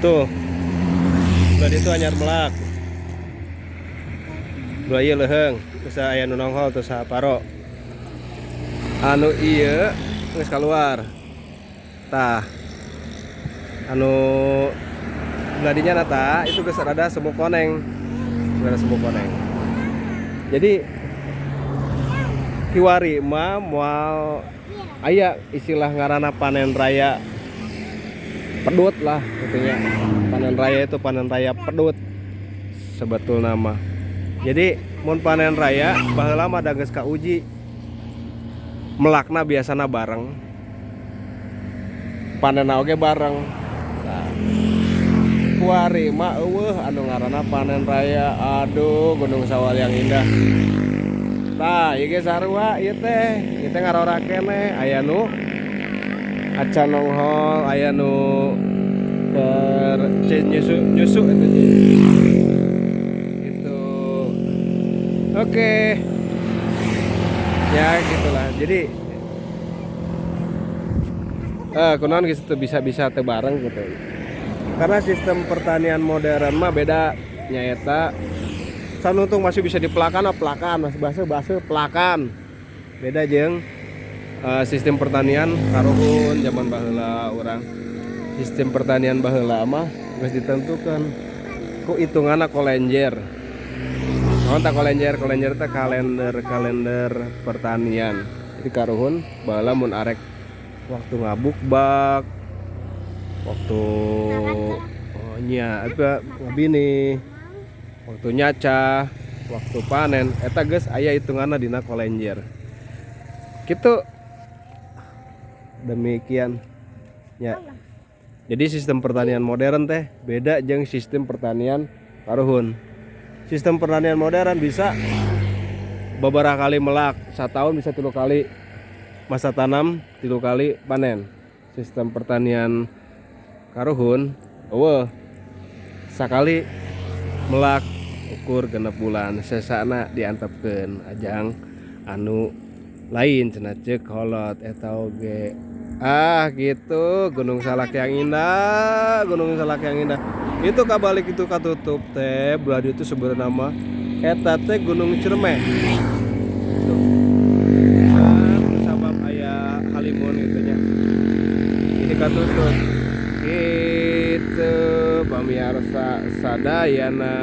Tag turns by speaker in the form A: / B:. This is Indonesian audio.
A: tuh tadi itu anyar melak dua ieu leuheung terus aya nu nongol terus saparo anu ieu geus kaluar tah anu gladinya nata itu geus rada semu koneng jadi kiwari mah moal aya istilah ngaranna panen raya pedut lah intinya. Panen raya itu panen raya pedut sebetul nama. Jadi mun panen raya baheula mah da geus kauji melakna biasana bareng panenna oge bareng. Nah, kuari mah eueuh anu ngaranna panen raya. Aduh, Gunung Sawal yang indah. Tah, ieu ge sarua ieu teh ngarora keneh aya nu acan nonghol, aya nu nyusu itu gitu. Oke. Ya gitulah. Jadi kunaon gitu bisa teu bareng gitu. Karena sistem pertanian modern mah beda nyaeta. Sanuntung masih bisa dipelakan, masih base pelakan. Beda jeung sistem pertanian karuhun zaman baheula urang. Sistem pertanian baheula mah geus ditentukan ku hitunganna kolenjer. Naon tah kolenjer? Kolenjer teh kalender pertanian. Jadi karuhun baheula mun arek waktu ngabukbak, waktu apa ngabini, waktu nyaca, waktu panen eta geus aya hitunganna dina kolenjer. Kitu demikian ya. Jadi sistem pertanian modern teh beda jeung sistem pertanian karuhun. Sistem pertanian modern bisa beberapa kali melak, setahun bisa 3 kali masa tanam, 3 kali panen. Sistem pertanian karuhun eueuh sakali melak ukur 6 bulan sesana diantepkeun ajang anu lain cenah ceuk holot eta oge. Gitu Gunung Salak yang indah, itu kabalik itu katutup teh beladi itu sebenarnya nama eta teh Gunung Ciremeh gitu. Sabab aya halimun gitu nya ini katutup gitu pamirsa sadayana.